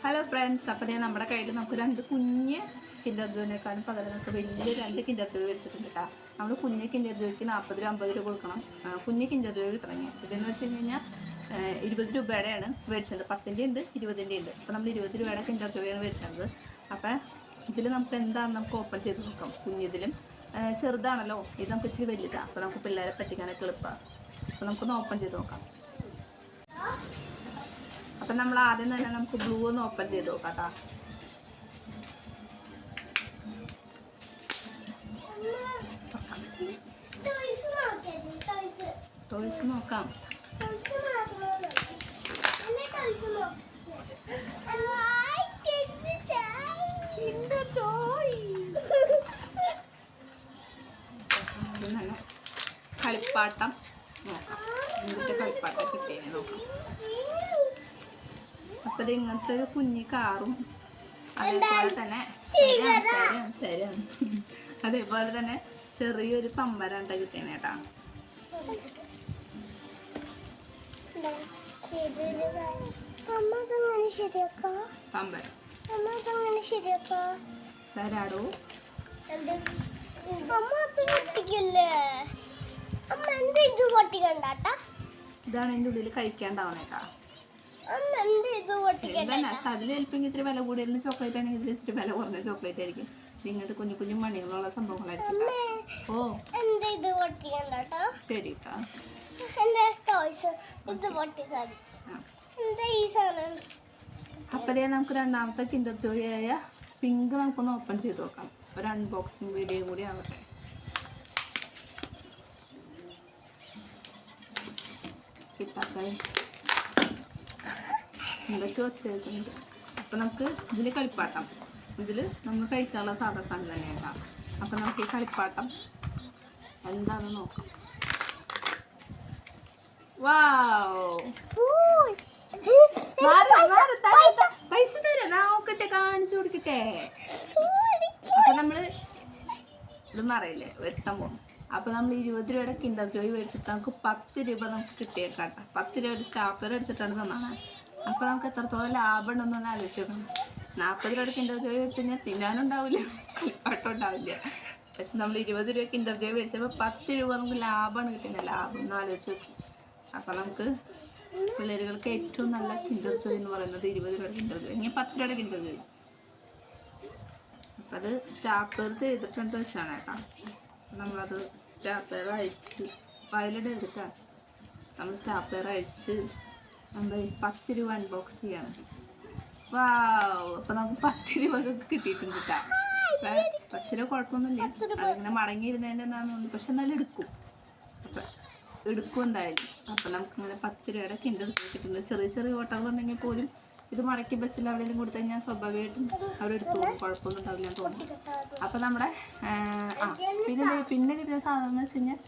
Hello friends, അപ്പോൾ ഞാൻ നമ്മുടെ കയ്യിൽ നമുക്ക് രണ്ട് കുഞ്ഞ് കിൻഡർ ജോയിനേക്കാളും പകരം നമുക്ക് വലിയ രണ്ട് കിൻഡർ ജോയ് മേടിച്ചിട്ടുണ്ട് കേട്ടോ. നമ്മൾ കുഞ്ഞ് കിൻഡർ ജോയ്ക്ക് 40 രൂപ 50 രൂപ കൊടുക്കണം. കുഞ്ഞ് കിൻഡർ ജോയ് കിട്ടണമെങ്കിൽ ഇതെന്ന് വെച്ച് കഴിഞ്ഞാൽ 20 രൂപയുടെയാണ് മേടിച്ചത്. 10ൻ്റെ ഉണ്ട് 20ൻ്റെ ഉണ്ട്. അപ്പോൾ നമ്മൾ 20 രൂപയുടെ കിൻഡർ ജോയാണ് മേടിച്ചത്. അപ്പോൾ ഇതിൽ നമുക്ക് എന്താണെന്ന് നമുക്ക് ഓപ്പൺ ചെയ്ത് നോക്കാം. കുഞ്ഞിതിലും ചെറുതാണല്ലോ, ഇത് നമുക്ക് ഇച്ചിരി വലുതാണ്. അപ്പോൾ നമുക്ക് പിള്ളേരെ പറ്റിക്കാനൊക്കെ എളുപ്പമാണ്. അപ്പോൾ നമുക്കൊന്ന് ഓപ്പൺ ചെയ്ത് നോക്കാം. അപ്പം നമ്മൾ ആദ്യം തന്നെ നമുക്ക് ബ്ലൂ ഒന്ന് ഓപ്പൺ ചെയ്ത് നോക്കാം കേട്ടോ. ടോയ്സ് നോക്കാം. കളിപ്പാട്ടം നോക്കാം. എന്നിട്ട് കളിപ്പാട്ടം കിട്ടിയേ നോക്കാം. അപ്പം ഇത് ഇങ്ങനത്തെ ഒരു കുഞ്ഞി കാറും അതേപോലെ തന്നെ തരാം അതേപോലെ തന്നെ ചെറിയൊരു പമ്പരാണ്ട കിട്ടിയാണ് കേട്ടാ. പമ്പരം തരാടോ. ഇതാണ് എൻ്റെ ഉള്ളിൽ കഴിക്കാണ്ടാവണേട്ടാ. അതിൽ ചിലപ്പോൾ ഇത്തിരി വില കൂടുതൽ ചോക്ലേറ്റ് ആണെങ്കിൽ ഇതിൽ ഇത്തിരി വില കുറഞ്ഞ ചോക്ലേറ്റ് ആയിരിക്കും. ഇങ്ങനത്തെ കുഞ്ഞു കുഞ്ഞു മണികളുള്ള സംഭവങ്ങളായിരിക്കും. ഓ ശരി അപ്പഴേ നമുക്ക് രണ്ടാമത്തെ കിൻഡർ ജോയിയായ പിങ്ക് നമുക്കൊന്ന് ഓപ്പൺ ചെയ്ത് നോക്കാം. ഒരു അൺബോക്സിങ് വീഡിയോ കൂടി ആവട്ടെ. കിട്ടാത്ത എന്തൊക്കെ വെച്ചേക്കുന്നുണ്ട്. അപ്പം നമുക്ക് ഇതിൽ കളിപ്പാട്ടം, ഇതിൽ നമ്മൾ കഴിക്കാനുള്ള സാധാ സാധനം തന്നെ ഉണ്ടാകും. അപ്പം നമുക്ക് ഈ കളിപ്പാട്ടം എന്താണെന്ന് നോക്കാം. പൈസ തരാം, നോക്കട്ടെ, കാണിച്ചു കൊടുക്കട്ടെ. അപ്പം നമ്മൾ ഇതൊന്നും അറിയില്ലേ, വെട്ടം പോകും. അപ്പോൾ നമ്മൾ 20 രൂപയുടെ കിൻഡർ ജോയ് മേടിച്ചിട്ട് നമുക്ക് 10 രൂപ നമുക്ക് കിട്ടിയേക്കാട്ടോ. 10 രൂപ ഒരു സ്റ്റാപ്പർ അടിച്ചിട്ടാണ് തന്നാണ്. അപ്പോൾ നമുക്ക് എത്രത്തോളം ലാഭം ഉണ്ടെന്നൊന്ന് ആലോചിച്ച് നോക്കണം. 40 രൂപയുടെ കിൻഡർ ജോയ് മേടിച്ച് കഴിഞ്ഞാൽ തിന്നാനും ഉണ്ടാവില്ല, കളിപ്പാട്ടം ഉണ്ടാവില്ല. പക്ഷെ നമ്മൾ 20 രൂപ കിൻഡർ ജോയ് മേടിച്ചപ്പോൾ 10 രൂപ നമുക്ക് ലാഭമാണ് കിട്ടുന്നത്. ലാഭം ഒന്ന് ആലോചിച്ച് നോക്കും. അപ്പോൾ നമുക്ക് പിള്ളേരുകൾക്ക് ഏറ്റവും നല്ല കിൻഡർ ജോയ് എന്ന് പറയുന്നത് 20 രൂപയുടെ കിൻഡർ ജോയ്, ഇനി 10 രൂപയുടെ കിൻഡർ ജോയ്. അപ്പം അത് സ്റ്റാപ്പർ ചെയ്തിട്ടുണ്ട് വെച്ചാണ് കേട്ടോ. നമ്മളത് സ്റ്റാപ്പർ അഴിച്ച് വയലറ്റ് എടുക്കാം. നമ്മൾ സ്റ്റാപ്പർ അഴിച്ച് നമ്മൾ 10 രൂപ അൺബോക്സ് ചെയ്യാണ്. അപ്പം നമുക്ക് 10 രൂപ കിട്ടിയിട്ടുണ്ട് കേട്ടോ. 10 രൂപ കുഴപ്പമൊന്നുമില്ല, അതിങ്ങനെ മടങ്ങിയിരുന്നതിൻ്റെ എന്താണെന്ന് തോന്നുന്നു. പക്ഷെ എന്നാലും എടുക്കും എന്തായാലും. അപ്പം നമുക്കിങ്ങനെ 10 രൂപയുടെ കിൻഡർ ജോയ് കിട്ടുന്നത്. ചെറിയ ചെറിയ ഓട്ടകളുണ്ടെങ്കിൽ പോലും ഇത് മടക്കി ബസ്സിൽ എവിടെയെങ്കിലും കൊടുത്തു കഴിഞ്ഞാൽ സ്വാഭാവികമായിട്ടും അവരെടുത്തു, കുഴപ്പമൊന്നും ഉണ്ടാവില്ല എന്ന് തോന്നുന്നു. അപ്പം നമ്മുടെ പിന്നെ കിട്ടിയ സാധനം എന്ന് വെച്ച് കഴിഞ്ഞാൽ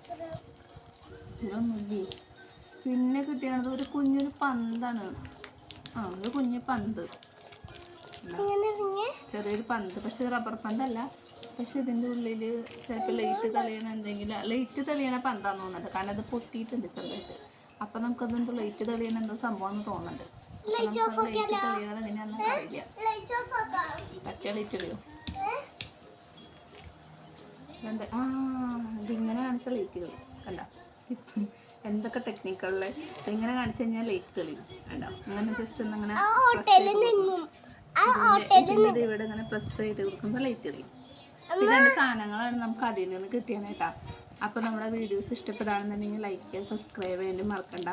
ഇതൊന്നുമില്ലേ, പിന്നെ കിട്ടിയത് ഒരു കുഞ്ഞൊരു പന്താണ്. ഒരു കുഞ്ഞ് പന്ത്, ചെറിയൊരു പന്ത്. പക്ഷെ റബ്ബർ പന്തല്ല. പക്ഷെ ഇതിൻ്റെ ഉള്ളിൽ ചിലപ്പോൾ ലൈറ്റ് തെളിയണ പന്താന്ന് തോന്നുന്നുണ്ട്. കാരണം അത് പൊട്ടിയിട്ടുണ്ട് ചെറുതായിട്ട്. അപ്പം നമുക്കതെന്തോ ലൈറ്റ് തെളിയണ എന്തോ സംഭവം എന്ന് തോന്നുന്നുണ്ട്. തെളിയാതെ എങ്ങനെയാണെന്ന് അറിയില്ല. പറ്റിയ ലൈറ്റ് തെളിയോ? ഇതിങ്ങനെ കാണിച്ച ലൈറ്റുകൾ കണ്ട, എന്തൊക്കെ ടെക്നിക്കുകളിൽ ഇങ്ങനെ കാണിച്ചു കഴിഞ്ഞാൽ ലൈറ്റ് തെളിയും. കണ്ടോ, അങ്ങനെ ജസ്റ്റ് ഒന്ന് അങ്ങനെ ഇവിടെ ഇങ്ങനെ പ്രസ് ചെയ്ത് കൊടുക്കുമ്പോൾ ലൈറ്റ് തെളിയും. ഈ രണ്ട് സാധനങ്ങളാണ് നമുക്ക് അതിൽ നിന്ന് കിട്ടിയാണ് കേട്ടോ. അപ്പോൾ നമ്മുടെ വീഡിയോസ് ഇഷ്ടപ്പെടാണെന്നുണ്ടെങ്കിൽ ലൈക്ക് ചെയ്യുക, സബ്സ്ക്രൈബ് ചെയ്യാനും മറക്കണ്ട.